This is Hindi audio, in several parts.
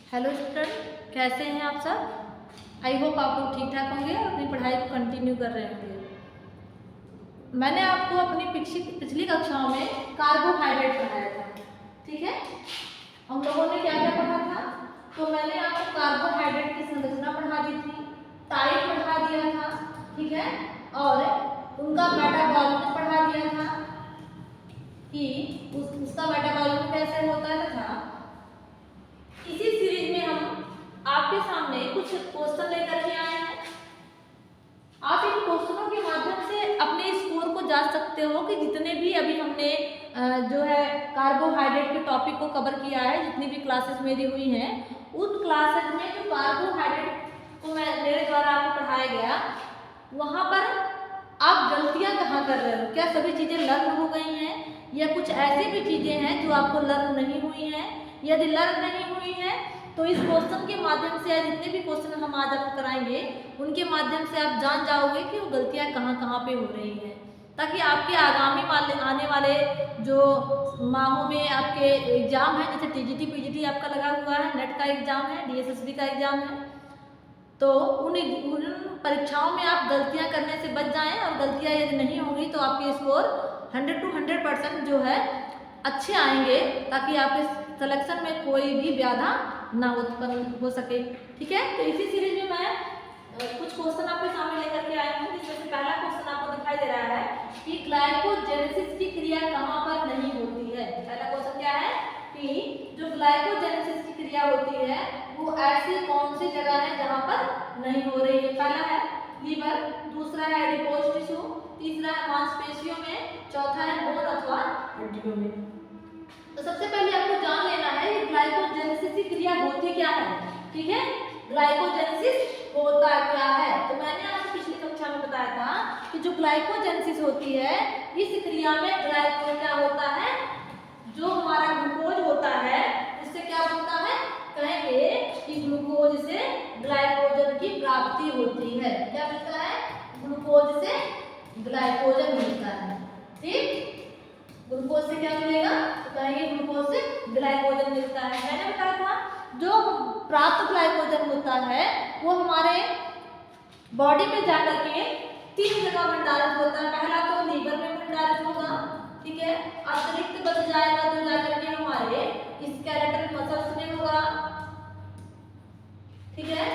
हेलो स्टूडेंट, कैसे हैं आप सब। आई होप आप लोग ठीक ठाक होंगे और अपनी पढ़ाई को कंटिन्यू कर रहे होंगे। मैंने आपको अपनी पिछली कक्षाओं में कार्बोहाइड्रेट पढ़ाया था, ठीक है। हम लोगों ने क्या क्या पढ़ा था, तो मैंने आपको कार्बोहाइड्रेट की संरचना पढ़ा दी थी, टाइप पढ़ा दिया था, ठीक है, और उनका मेटाबॉलिज्म पढ़ा दिया था कि उसका मेटाबॉलिज्म कैसे होता है तथा इसी सीरीज में हम आपके सामने कुछ क्वेश्चन लेकर के आए हैं। आप इन क्वेश्चनों के माध्यम से अपने स्कोर को जांच सकते हो कि जितने भी अभी हमने जो है कार्बोहाइड्रेट के टॉपिक को कवर किया है, जितनी भी क्लासेस मेरी हुई हैं, उन क्लासेस में जो कार्बोहाइड्रेट को मेरे द्वारा आपको पढ़ाया गया, वहाँ पर आप गलतियाँ कहाँ कर रहे हो। क्या सभी चीज़ें लर्न हो गई हैं या कुछ ऐसी भी चीज़ें हैं जो आपको लर्न नहीं हुई हैं। यदि लर्न नहीं हुई है तो इस क्वेश्चन के माध्यम से या जितने भी क्वेश्चन हम आज आपको कराएंगे उनके माध्यम से आप जान जाओगे कि वो गलतियां कहाँ कहाँ पे हो रही हैं, ताकि आपके आगामी आने वाले जो माहों में आपके एग्जाम है, जैसे टीजीटी पीजीटी आपका लगा हुआ है, नेट का एग्जाम है, डीएसएसबी का एग्जाम है, तो उन परीक्षाओं में आप गलतियां करने से बच जाएं। और गलतियां यदि नहीं होंगी तो आपके स्कोर 100 to 100% जो है अच्छे आएंगे, ताकि आपके सिलेक्शन में कोई भी बाधा ना उत्पन्न हो सके, ठीक है। तो इसी सीरीज में मैं कुछ क्वेश्चन आपके सामने लेकर के आई हूँ, जिसमें से पहला क्वेश्चन आपको दिखाई दे रहा है कि ग्लाइकोजेनेसिस की क्रिया कहाँ पर नहीं होती है। पहला क्वेश्चन क्या है कि जो ग्लाइकोजेनेसिस की क्रिया होती है वो ऐसी कौन सी जगह है जहाँ पर नहीं हो रही है। पहला है लीवर, दूसरा है एडिपोज टिश्यू, तीसरा है मांसपेशियों में, चौथा है बोन अथवा हड्डियों में। तो सबसे पहले आपको जान लेना है कि ग्लाइकोजेनेसिस की क्रिया होती क्या है, ठीक है। ग्लाइकोजेनेसिस होता क्या है, तो मैंने आपको पिछली कक्षा में बताया था कि जो ग्लाइकोजेनेसिस होती है इस क्रिया में ग्लाइको क्या होता है, जो हमारा ग्लूकोज होता है उससे क्या बनता है, कहेंगे कि ग्लूकोज से ग्लाइकोजन की प्राप्ति होती है। क्या मिलता है, ग्लूकोज से ग्लाइकोजन मिलता है, ठीक। ग्लूकोज से क्या मिलेगा, तो कहेंगे ग्लूकोज से ग्लाइकोजन मिलता है। मैंने बताया था जो प्राप्त ग्लाइकोजन होता है वो हमारे बॉडी में जाकर के 3 जगह भंडारित होता है। पहला तो लीवर में भंडारित होगा, ठीक है, अतिरिक्त बच जाएगा तो जाकर के हमारे स्केलेटल मसल्स में होगा, ठीक है,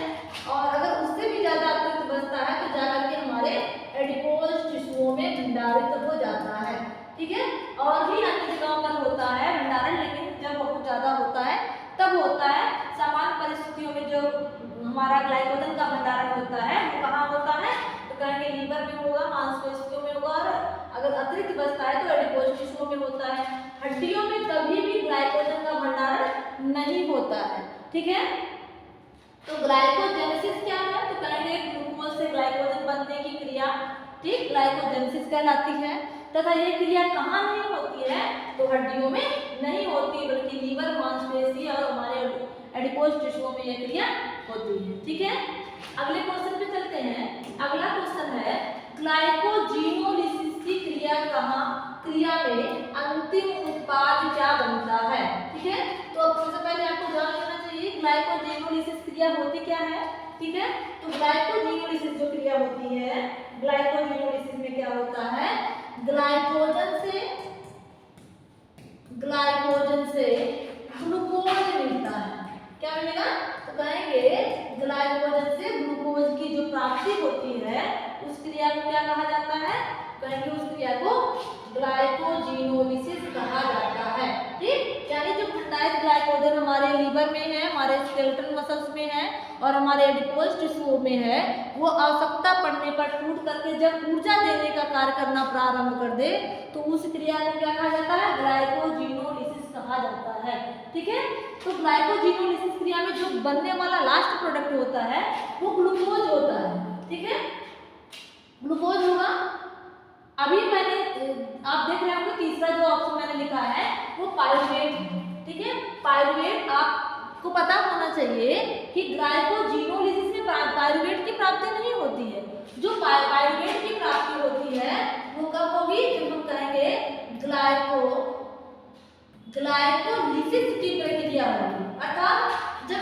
और अगर उससे भी ज्यादा अतिरिक्त बचता है तो जाकर के हमारे एडिपोज टिश्यूओं में भंडारित हो जाता है, ठीक है। और भी अन्य जगहों पर होता है भंडारण, लेकिन जब बहुत ज्यादा होता है तब होता है। सामान्य परिस्थितियों में जो हमारा ग्लाइकोजन का भंडारण होता है वो कहाँ होता है, तो कहेंगे लीवर में होगा, मांसपेशियों में होगा, और अगर अतिरिक्त बचता है तो एडिपोज टिश्यूओं में होता है। हड्डियों में कभी भी ग्लाइकोजन का भंडारण नहीं होता है, ठीक है। तो ग्लाइकोजेनेसिस क्या है, तो कहेंगे ग्लूकोज से ग्लाइकोजन बनने की क्रिया, ठीक, ग्लाइकोजेनेसिस कहलाती है। तथा यह क्रिया कहाँ नहीं होती है, तो हड्डियों में नहीं होती, बल्कि लीवर, मांसपेशी और हमारे एडिपोज टिश्यूओं में यह क्रिया होती है, ठीक है। अगले क्वेश्चन पे चलते हैं। अगला क्वेश्चन है ग्लाइकोजीनोलिसिस की क्रिया में अंतिम उत्पाद क्या बनता है, ठीक है। तो अब सबसे पहले आपको जान लेना चाहिए ग्लाइकोजीनोलिसिस क्रिया होती क्या है, ठीक है। तो ग्लाइकोजीनोलिसिस जो क्रिया होती है, ग्लाइकोजीनोलिसिस में क्या होता है, ग्लाइकोजन से ग्लूकोज मिलता है। क्या मिलेगा, तो कहेंगे ग्लाइकोजन से ग्लूकोज की जो प्राप्ति होती है उस क्रिया को क्या कहा जाता है, कहेंगे उस क्रिया को ग्लाइकोजीनोलिसिस कहा जाता है, ठीक। यानी जो भंडारित ग्लाइकोजन हमारे लीवर में है, हमारे स्केलेटल मसल्स में है और हमारे एडिपोज टिश्यू में है, वो आवश्यकता पड़ने पर टूट करके जब ऊर्जा देने का कार्य करना प्रारंभ कर दे तो उस क्रिया को क्या कहा जाता है, ग्लाइकोजीनोलिसिस कहा जाता है, ठीक है। तो ग्लाइकोजीनोलिसिस क्रिया में जो बनने वाला लास्ट प्रोडक्ट होता है वो ग्लूकोज होता है, ठीक है, ग्लूकोज होगा। अभी मैंने आप देख रहे होंगे तीसरा जो ऑप्शन मैंने लिखा है वो पाइरुवेट है, ठीक है। पाइरुवेट आपको पता होना चाहिए कि ग्लाइकोजीनोलिसिस में पाइरुवेट की प्राप्ति नहीं होती है। जो पाइरुवेट की प्राप्ति होती है वो कब होगी, जब हम कहेंगे ग्लाइकोलिसिस की प्रक्रिया होगी, अर्थात जब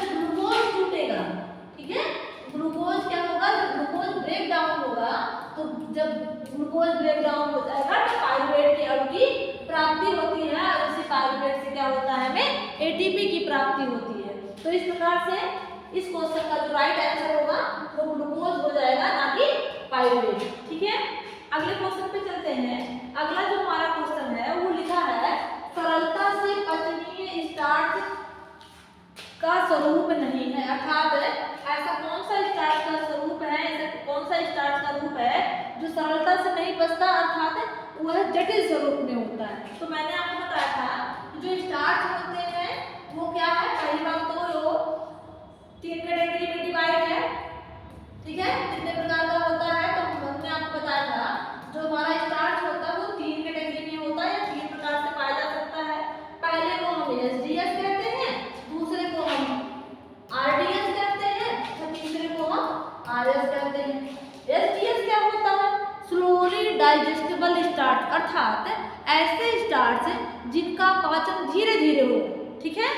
होता है, हमें एटीपी की प्राप्ति होती है। तो इस प्रकार से इस क्वेश्चन का जो राइट आंसर होगा वो ग्लूकोज हो जाएगा, ना कि पाइरुवेट। ठीक है, अगले क्वेश्चन पे चलते हैं। अगला जो हमारा क्वेश्चन है वो लिखा है सरलता से पचनीय स्टार्च का स्वरूप नहीं है, अर्थात ऐसा कौन सा स्टार्च का स्वरूप है, ऐसा कौन सा स्टार्च का रूप है जो सरलता से नहीं पचता, अर्थात वह जटिल स्वरूप में होता है। तो मैंने आपको बताया था जो स्टार्च होते हैं वो क्या है, पहली बात तो वो 3 कैटेगरी में डिवाइड है। ठीक है, कितने प्रकार का होता है, तो हमने आपको बताया था जो हमारा स्टार्च होता है वो 3 कैटेगरी में होता है या 3 प्रकार से पाया जा सकता है। पहले को हम एसडीएस कहते हैं, दूसरे को हम आरडीएस कहते हैं, और तीसरे को हम आरएस कहते हैं। एसडीएस क्या होता है, स्लोली डाइजेस्टेबल स्टार्च, अर्थात ऐसे स्टार्च जिनका पाचन धीरे धीरे हो। ठीक है,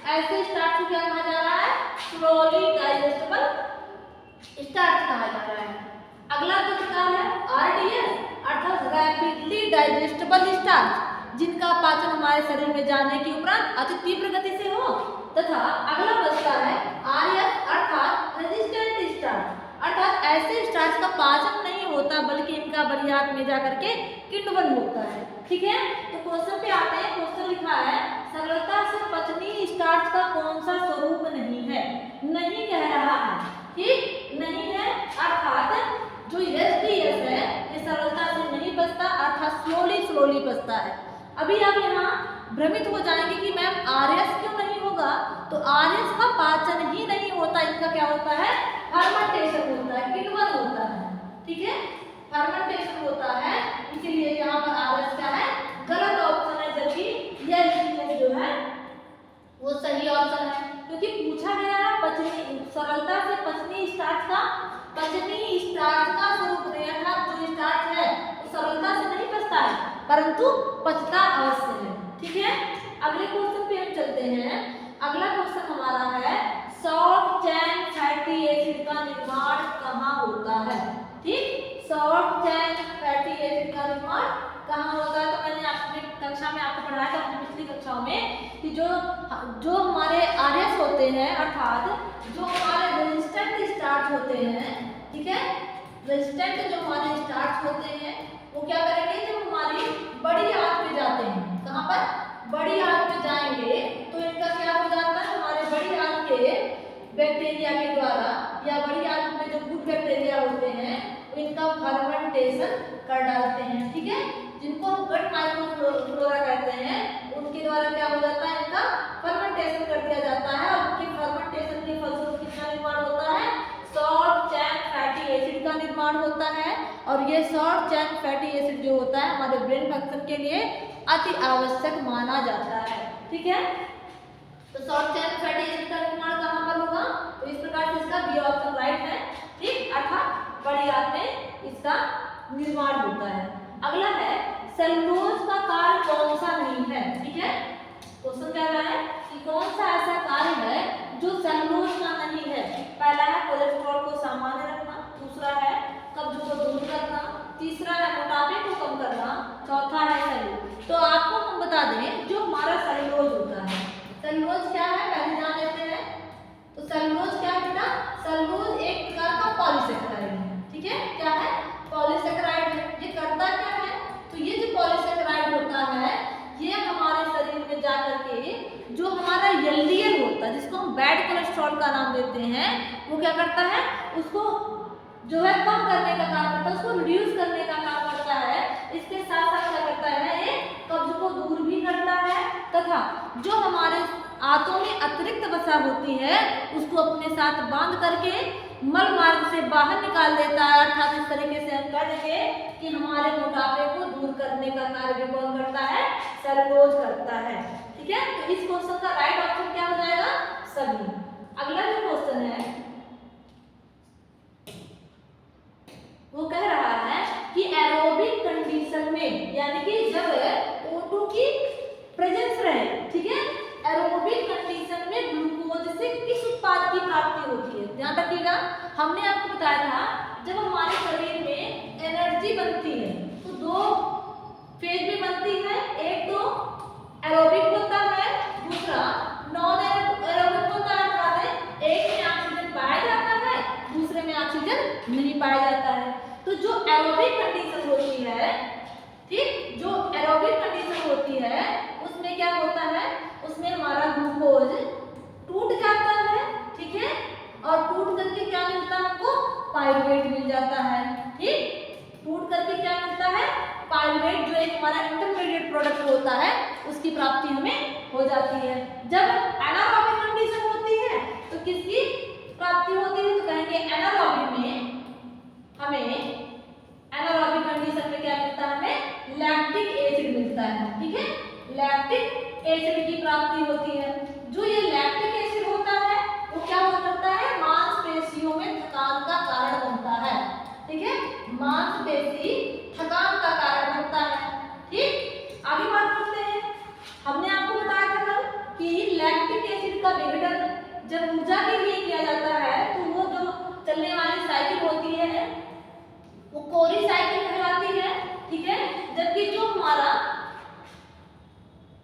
ऐसे स्टार्च को क्या कहा जा रहा है, स्लोली डाइजेस्टेबल स्टार्च कहा जा रहा है। अगला जो प्रकार है आरडीएस, अर्थात रैपिडली डाइजेस्टेबल स्टार्च, जिनका पाचन हमारे शरीर में जाने के उपरांत अति तीव्र गति से हो। तथा अगला बचता है आरएस, अर्थात रेजिस्टेंट स्टार्च, अर्थात ऐसे स्टार्च का पाचन नहीं होता बल्कि इनका बलियात में जाकर के किण्वन होता है। ठीक है, तो क्वेश्चन पे आते हैं। क्वेश्चन लिखा है सरलता से पचनीय स्टार्च का कौन सा स्वरूप नहीं है, नहीं कह रहा है, ठीक नहीं है, अर्थात जो एसडीएस है ये सरलता से नहीं पचता, अर्थात स्लोली पचता है। अभी आप यहाँ भ्रमित हो जाएंगे कि मैम आरएस क्यों नहीं होगा, तो आरएस का पाचन ही नहीं होता, इनका क्या होता है, फर्मेंटेशन होता है, किण्वन होता है। ठीक है, फर्मेंटेशन होता है, इसीलिए यहाँ पर आरएस क्या है, गलत ऑप्शन है, जबकि यह जो है वो सही ऑप्शन है, क्योंकि पूछा गया है पचनी सरलता से पचनीय स्टार्च का स्वरूप नहीं, अर्थात जो स्टार्च है वो सरलता से नहीं पचता है परंतु पचता अवश्य है। ठीक है, अगले क्वेश्चन पे हम चलते हैं। अगला क्वेश्चन हमारा है शॉर्ट चेन फैटी एसिड का निर्माण कहाँ होता है। ठीक, शॉर्ट चेन फैटी एसिड का निर्माण कहाँ होता है, तो मैंने अपनी कक्षा में आपको पढ़ाया था, अपनी पिछली कक्षाओं में, कि जो हमारे आरएस होते हैं, अर्थात जो हमारे रेजिस्टेंट स्टार्च होते हैं। ठीक है, रेजिस्टेंट जो हमारे स्टार्च होते हैं वो क्या करेंगे, जब हमारी बड़ी आंत में जाते हैं, कहाँ पर, बड़ी आंत में जाएंगे तो इनका क्या हो जाता है, हमारे बड़ी आंत के बैक्टीरिया के द्वारा या बड़ी आंत में जो गुड बैक्टीरिया होते हैं इनका फर्मेंटेशन कर डालते हैं। ठीक है, जिनको हम गट माइक्रोफ्लोरा कहते हैं उनके द्वारा क्या हो जाता है, इनका फर्मेंटेशन कर दिया जाता है, और उनके फर्मेंटेशन के फलस्वरूप किसका निर्माण होता है, शॉर्ट चेन फैटी एसिड का निर्माण होता है। और ये शॉर्ट चेन फैटी एसिड जो होता है हमारे ब्रेन फंक्शन के लिए अति आवश्यक माना जाता है। ठीक है, तो शॉर्ट चेन फैटी एसिड का निर्माण कहाँ पर होगा, तो इस प्रकार से इसका बी ऑप्शन राइट है। ठीक, अर्थात बड़ी आंत में इसका निर्माण होता है। अगला है सेलुलोज का कार्य कौन सा नहीं है। ठीक है, क्वेश्चन कह रहा है कि कौन सा ऐसा कार्य है जो सेलुलोज का नहीं है। पहला है कोलेस्ट्रॉल को सामान्य रखना, दूसरा है कब्ज को दूर करना, तीसरा है मोटापे को कम करना, चौथा है सेलुलोज। तो आपको हम बता दें जो हमारा सेलुलोज होता है, सेलुलोज क्या है पहले जान लेते हैं। तो सेलुलोज क्या है बेटा, सेलुलोज एक प्रकार का पॉलीसेकेराइड है। ठीक है, क्या है, पॉलीसेकेराइड है। ये करता क्या है, तो ये जो पॉलीसेकेराइड होता है ये हमारे शरीर में जाकर के जो हमारा एलडीएल होता है, जिसको हम बैड कोलेस्ट्रॉल का नाम देते हैं, वो क्या करता है, उसको जो है कम करने का काम करता है, उसको रिड्यूस करने का काम करता है। इसके साथ साथ क्या करता है, ये कब्ज को दूर भी करता है, तथा जो हमारे आंतों में अतिरिक्त वसा होती है उसको अपने साथ बांध करके मल मार्ग से बाहर निकाल देता है। अर्थात इस तरीके से हम कह देंगे कि हमारे मोटापे को दूर करने का कार्य भी कौन करता है, सेलुलोज करता है। ठीक है, तो इस क्वेश्चन का राइट ऑप्शन क्या हो जाएगा, सभी। अगला जो क्वेश्चन है वो कह रहा है कि एरोबिक कंडीशन में, यानी कि जब O2 की प्रेजेंस रहे, ठीक है, एरोबिक कंडीशन में ग्लूकोज से किस उत्पाद की प्राप्ति होती है। ध्यान रखिएगा, हमने आपको बताया था जब हमारे शरीर में एनर्जी बनती है तो 2 फेज में बनती है, एक तो एरोबिक होता है एरोबिक कंडीशन होती है, ठीक, जो एरोबिक कंडीशन होती है उसमें क्या होता है, उसमें हमारा ग्लूकोज टूट जाता है, ठीक है, और टूट करके क्या मिलता है हमको, पाइरुवेट मिल जाता है, ठीक, टूट करके क्या मिलता है, पाइरुवेट, जो एक हमारा इंटरमीडिएट प्रोडक्ट होता है उसकी प्राप्ति हमें हो जाती है। जब एनारोबिक कंडीशन होती है तो किसकी प्राप्ति होती है, तो कहेंगे एनारोबिक में हमें, एनारोबिक कंडीशन में क्या मिलता है, हमें लैक्टिक एसिड मिलता है, ठीक है, लैक्टिक एसिड की प्राप्ति होती है। जो ये लैक्टिक एसिड होता है वो क्या हो सकता है, मांसपेशियों में थकान का कारण बनता है, ठीक है, मांसपेशी थकान का कारण बनता है, ठीक। आगे बात करते हैं, हमने आपको बताया था कल कि लैक्टिक एसिड का विघटन जब ऊर्जा के लिए किया जाता है तो वो जो चलने वाली साइकिल होती है वो कोरी साइकिल कहलाती है, ठीक है, जबकि जो हमारा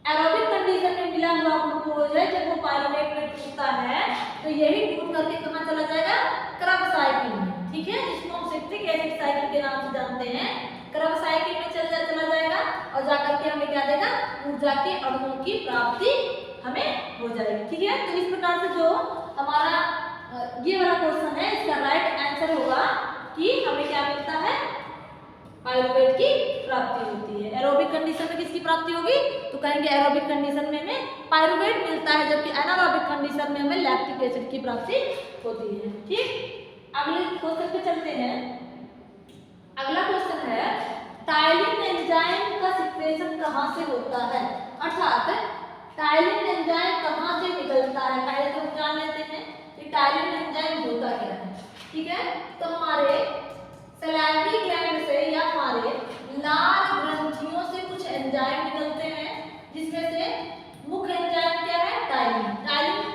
एरोबिक कंडीशन में मिला हुआ ग्लूकोज है जब वो पाइरुवेट में टूटता है तो यही टूट करके कहाँ चला जाएगा, क्रब साइकिल में, ठीक है, जिसको हम सिट्रिक एसिड साइकिल के नाम से जानते हैं, क्रब साइकिल में चला जाएगा और जाकर के हमें क्या देगा, ऊर्जा के अणुओं की प्राप्ति हमें हो जाएगी, ठीक है। तो इस प्रकार से जो हमारा ये वाला क्वेश्चन है इसका राइट आंसर होगा कि हमें क्या मिलता है, पाइरुवेट की प्राप्ति होती है। एरोबिक कंडीशन में किसकी प्राप्ति होगी, तो कहेंगे एरोबिक कंडीशन में हमें पाइरुवेट मिलता है, जबकि एनारोबिक कंडीशन में हमें लैक्टिक एसिड की प्राप्ति होती है, ठीक। अगले क्वेश्चन पे चलते हैं। अगला क्वेश्चन है टाइलिन एंजाइम का सिक्रेशन कहाँ से होता है, अर्थात टाइलिन एंजाइम कहाँ से निकलता है। पहले तो हम जान लेते हैं कि टाइलिन एंजाइम होता क्या है, ठीक है। तो हमारे सैलिवरी ग्लैंड से या हमारे लार ग्रंथियों से कुछ एंजाइम निकलते हैं, जिसमें से मुख्य एंजाइम क्या है, टाइलिन। टाइलिन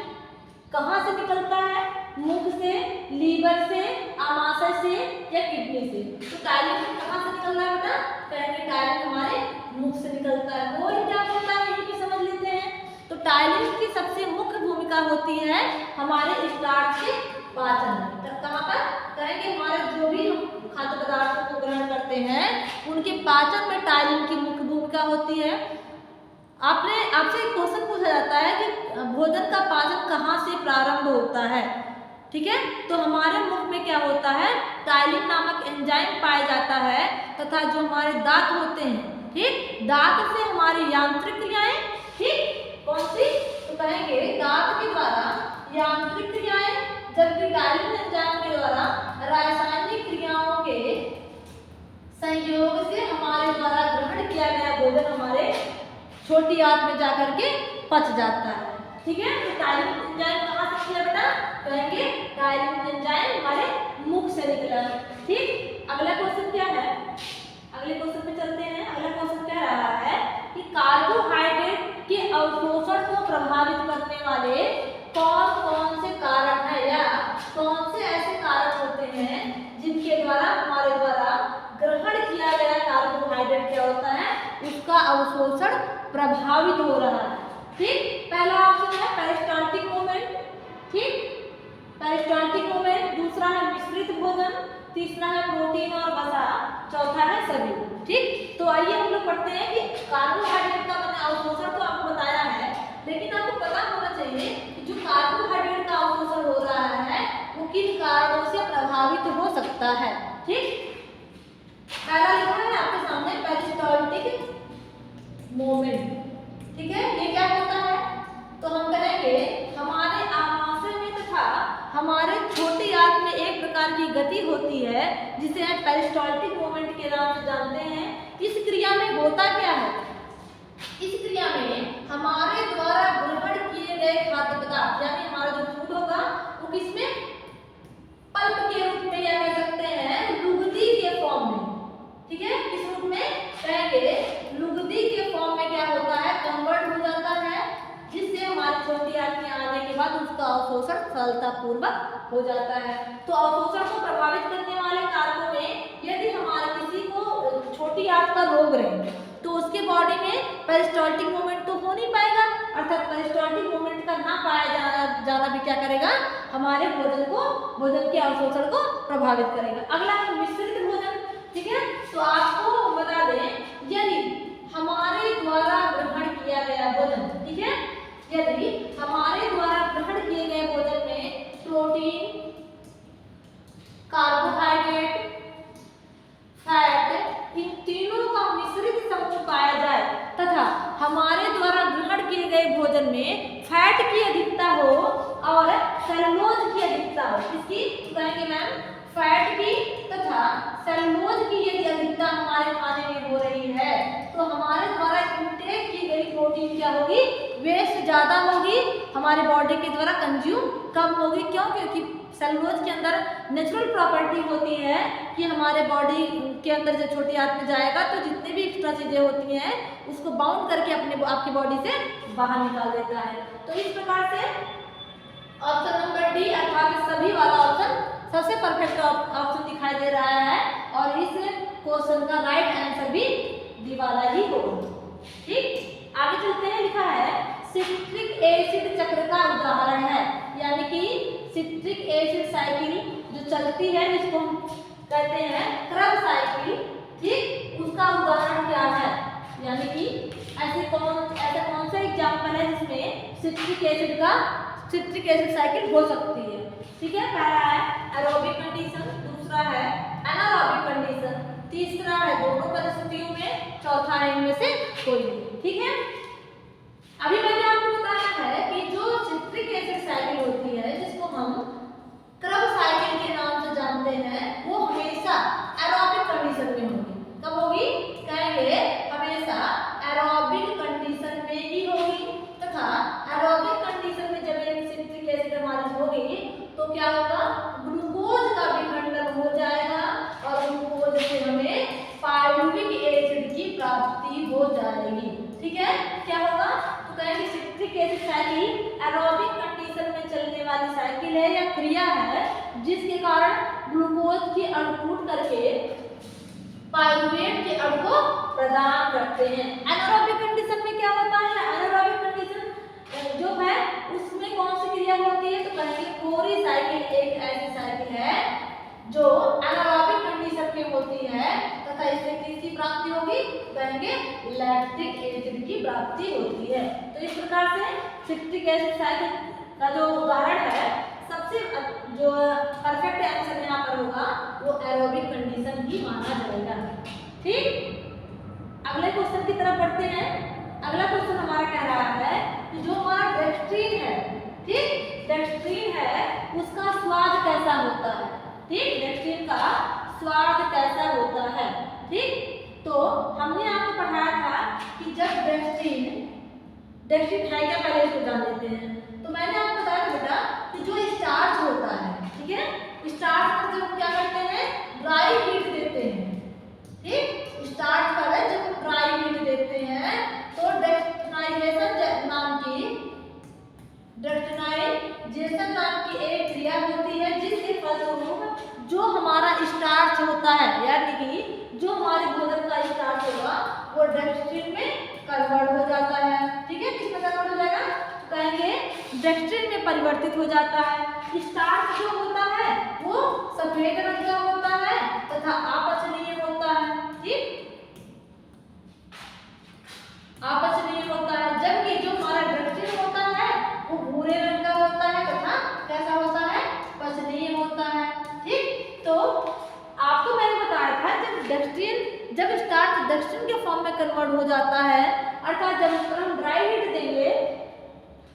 कहाँ से निकलता है, मुख से, लीवर से, आमाशय से या किडनी से। तो टाइलिन कहाँ से निकल रहा है बेटा, कहेंगे टाइलिन हमारे मुख से निकलता है। वो क्या होता है ये भी समझ लेते हैं। तो टाइलिन की सबसे मुख्य भूमिका होती है हमारे स्टार्च के पाचन में। तब कहाँ पर कहेंगे, हमारे जो भी हम खाद्य पदार्थों को ग्रहण करते हैं उनके पाचन में टाइलिन की मुख्य भूमिका होती है। आपसे एक क्वेश्चन पूछा जाता है कि भोजन का पाचन कहाँ से प्रारंभ होता है, ठीक है। तो हमारे मुख में क्या होता है, टाइलिन नामक एंजाइम पाया जाता है, तथा जो हमारे दांत होते हैं, ठीक, दांत से हमारी यांत्रिक क्रियाएं, ठीक, कौन सी, तो कहेंगे दांत के द्वारा यांत्रिक क्रियाएं, जबकि टाइलिन एंजाइम के द्वारा रासायनिक क्रियाओं के संयोग से हमारे द्वारा ग्रहण किया गया भोजन हमारे छोटी आंत में जाकर के पच जाता है, ठीक है। तो टाइलिन एंजाइम कहाँ से निकला बेटा, कहेंगे टाइलिन एंजाइम हमारे मुख से निकला, ठीक। अगला क्वेश्चन क्या है, अगले क्वेश्चन पे चलते हैं। अगला क्वेश्चन कह रहा है कि कार्बोहाइड्रेट के अवशोषण को प्रभावित करने वाले कौन कौन से कारक है या कौन से ऐसे कारक होते हैं जिनके द्वारा हमारे द्वारा ग्रहण किया गया कार्बोहाइड्रेट क्या होता है, उसका अवशोषण प्रभावित हो रहा है, ठीक। पहला ऑप्शन है पेरिस्टाल्टिक मूवमेंट, ठीक, पेरिस्टाल्टिक मूवमेंट। दूसरा है मिश्रित भोजन, तीसरा है प्रोटीन और वसा, चौथा है सभी, ठीक। तो आइए हम लोग पढ़ते हैं कि कार्बोहाइड्रेट का मैंने अवशोषण तो आपको बताया है, लेकिन आपको पता होना चाहिए कि जो कार्बोहाइड्रेट का अवशोषण हो रहा है वो किन कारणों से प्रभावित हो सकता है, ठीक। पहला लिखा है आपके सामने पेरिस्टाल्टिक मूवमेंट, ठीक है। ये क्या होता है, तो हम कहेंगे हमारे आमाशय में तथा हमारे छोटी आंत में एक प्रकार की गति होती है जिसे हम पेरिस्टाल्टिक मूवमेंट के नाम से जानते हैं। इस क्रिया में होता क्या है, इस क्रिया में हमारे द्वारा ग्रहण किए गए खाद्य पदार्थ यानी हमारा जो फूड होगा वो किसमें, पल्प के रूप में या कह सकते हैं लुगदी के फॉर्म में, ठीक है। किस रूप में, कहेंगे लुगदी के फॉर्म में क्या होता है, कन्वर्ट हो जाता है, जिससे हमारी छोटी आंत में आने के बाद उसका अवशोषण सरलतापूर्वक हो जाता है। तो अवशोषण को प्रभावित करने वाले कारकों में यदि हमारे किसी को छोटी आंत का रोग रहे तो उसके बॉडी में पेरिस्टाल्टिक मूवमेंट तो हो नहीं पाएगा, अर्थात पेरिस्टाल्टिक मूवमेंट का ना पाया जाना भी क्या करेगा, हमारे भोजन के अवशोषण को प्रभावित करेगा। अगला है मिश्रित भोजन। ठीक है। तो आपको बता दें यदि हमारे द्वारा ग्रहण किया गया भोजन, ठीक है, यदि हमारे द्वारा ग्रहण किए गए भोजन में प्रोटीन, कार्बोहाइड्रेट, फैट इन तीनों का मिश्रित समूह पाया जाए तथा हमारे द्वारा ग्रहण किए गए भोजन में फैट की अधिकता हो और सेलुलोज की अधिकता हो, किसकी कहेंगे मैम, फैट की तथा सेलुलोज की यदि अधिकता हमारे खाने में हो रही है तो हमारे द्वारा इंटेक की गई प्रोटीन क्या होगी, वेस्ट ज़्यादा होगी, हमारे बॉडी के द्वारा कंज्यूम कम होगी। क्यों? क्योंकि सेलुलोज के अंदर नेचुरल प्रॉपर्टी होती है कि हमारे बॉडी के अंदर जब छोटी आंत में जाएगा तो जितनी भी एक्स्ट्रा चीज़ें होती हैं उसको बाउंड करके आपकी बॉडी से बाहर निकाल देता है। तो इस प्रकार से ऑप्शन नंबर डी अर्थात सभी वाला ऑप्शन सबसे परफेक्ट ऑप्शन दिखाई दे रहा है और इस क्वेश्चन का राइट आंसर भी डी वाला ही होगा। ठीक, आगे चलते हैं। लिखा है सिट्रिक एसिड चक्र का उदाहरण है, यानी कि सिट्रिक एसिड साइकिल जो चलती है जिसको हम कहते हैं क्रब साइकिल, ठीक, उसका उदाहरण क्या है, यानी कि ऐसा कौन सा एग्जाम्पल है जिसमें सिट्रिक एसिड साइकिल हो सकती है। ठीक है, पहला है एरोबिक कंडीशन, दूसरा है एनारोबिक कंडीशन, तीसरा है दोनों परिस्थितियों में, चौथा है इनमें से कोई नहीं। ठीक है, अभी मैंने आपको बताया है कि जो सिट्रिक एसिड साइकिल होती है जिसको हम क्रब साइकिल के नाम से जानते हैं वो हमेशा एरोबिक कंडीशन में होगी। कब होगी? कहेंगे हमेशा एरोबिक कंडीशन में ही होगी तथा एरोबिक कंडीशन में जब ये सिट्रिक एसिड हमारी होगी तो क्या होगा, ग्लूकोज का विखंडन हो जाएगा और ग्लूकोज से हमें पायरुविक एसिड की प्राप्ति हो जाएगी। ठीक है, क्या होगा? तो कहेंगे citric acid cycle aerobic condition में चलने वाली साइकिल है या क्रिया है जिसके कारण ग्लूकोज की अणु टूट करके पायरुवेट के अणु को प्रदान करते हैं। एनारोबिक कंडीशन में क्या होता है? एनारोबिक कंडीशन जो है उसमें कौन सी क्रिया होती है? तो कहेंगे कोरी साइकिल एक ऐसी साइकिल है जो एनारोबिक कंडीशन में होती है तथा इससे किसकी प्राप्ति होगी? कहेंगे लैक्टिक एसिड की प्राप्ति होती है। तो इस प्रकार से सिट्रिक एसिड साइकिल का जो उदाहरण है सबसे जो परफेक्ट आंसर यहाँ पर होगा वो एरोबिक कंडीशन ही माना जाएगा। ठीक, अगले क्वेश्चन की तरफ बढ़ते हैं। अगला क्वेश्चन हमारा कह रहा है कि जो हमारा डेक्स्ट्रीन है, ठीक, डेक्स्ट्रीन है उसका स्वाद कैसा होता है? ठीक, डेक्स्ट्रीन का स्वाद कैसा होता है? ठीक, तो हमने आपको पढ़ाया था कि जब डेक्स्ट्रीन है क्या, पहले इसको जान लेते हैं। तो मैंने आपको बताया बेटा कि जो स्टार्च होता है, ठीक है, स्टार्च पर जब क्या करते हैं, ड्राई हीट देते हैं। ठीक, स्टार्च पर जब ड्राई हीट देते हैं तो डेक्टिनाइजेशन नाम की एक क्रिया होती है जिसके फलस्वरूप जो हमारा स्टार्च होता है, यानी कि जो हमारे भोजन का स्टार्च होगा वो डेक्स्ट्रीन में कन्वर्ट हो जाता है। ठीक है, किसमें कन्वर्ट हो जाएगा? कहेंगे डेक्स्ट्रीन में परिवर्तित हो जाता है। स्टार्च जो होता है वो सफेद रंग का होता है तथा अपचनीय होता है। ठीक, अपचनीय होता है, जबकि जो हमारा डेक्स्ट्रीन होता है वो भूरे रंग का होता है तथा कैसा होता है? पचनीय होता है। ठीक, तो आपको मैंने बताया था जब स्टार्च डेक्स्ट्रीन के फॉर्म में कन्वर्ट हो जाता है, अर्थात जब हम ड्राई हीट देंगे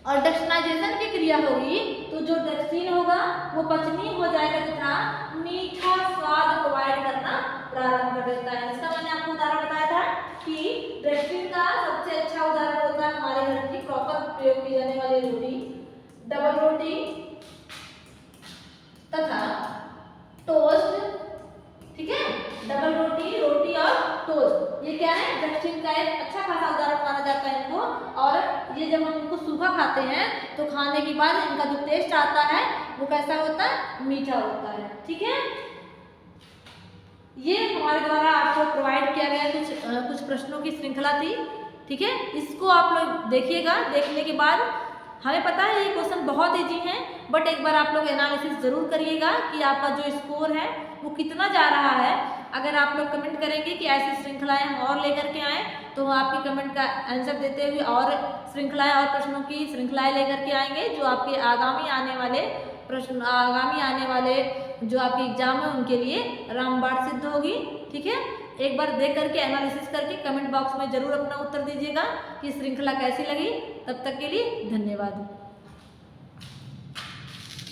और डेक्स्टिनाइजेशन की क्रिया होगी तो जो डेक्स्ट्रीन होगा वो पचनीय हो जाएगा तथा मीठा स्वाद प्रोवाइड करना प्रारंभ कर देता है। इसका मैंने आपको उदाहरण बताया था कि डेक्स्ट्रीन का सबसे अच्छा उदाहरण होता है हमारे घर की प्रॉपर प्रयोग की जाने वाली रोटी, डबल रोटी तथा टोस्ट। ठीक है, डबल रोटी और टोस्ट, ये क्या है? डेक्स्ट्रीन का एक अच्छा खासा उदाहरण माना जाता है इनको। और ये जब हम इनको सूखा खाते हैं तो खाने के बाद इनका जो टेस्ट आता है वो कैसा होता है? मीठा होता है। ठीक है, ये हमारे द्वारा आपको प्रोवाइड किया गया कुछ प्रश्नों की श्रृंखला थी। ठीक है, इसको आप लोग देखिएगा, देखने के बाद हमें पता है ये क्वेश्चन बहुत ईजी है, बट एक बार आप लोग एनालिसिस जरूर करिएगा कि आपका जो स्कोर है वो कितना जा रहा है। अगर आप लोग कमेंट करेंगे कि ऐसी श्रृंखलाएं हम और लेकर के आएँ तो हम आपकी कमेंट का आंसर देते हुए और श्रृंखलाएं और प्रश्नों की श्रृंखलाएं लेकर के आएंगे जो आपके आगामी आने वाले जो आपके एग्जाम है उनके लिए रामबाण सिद्ध होगी। ठीक है, एक बार देख करके एनालिसिस करके कमेंट बॉक्स में जरूर अपना उत्तर दीजिएगा कि श्रृंखला कैसी लगी। तब तक के लिए धन्यवाद।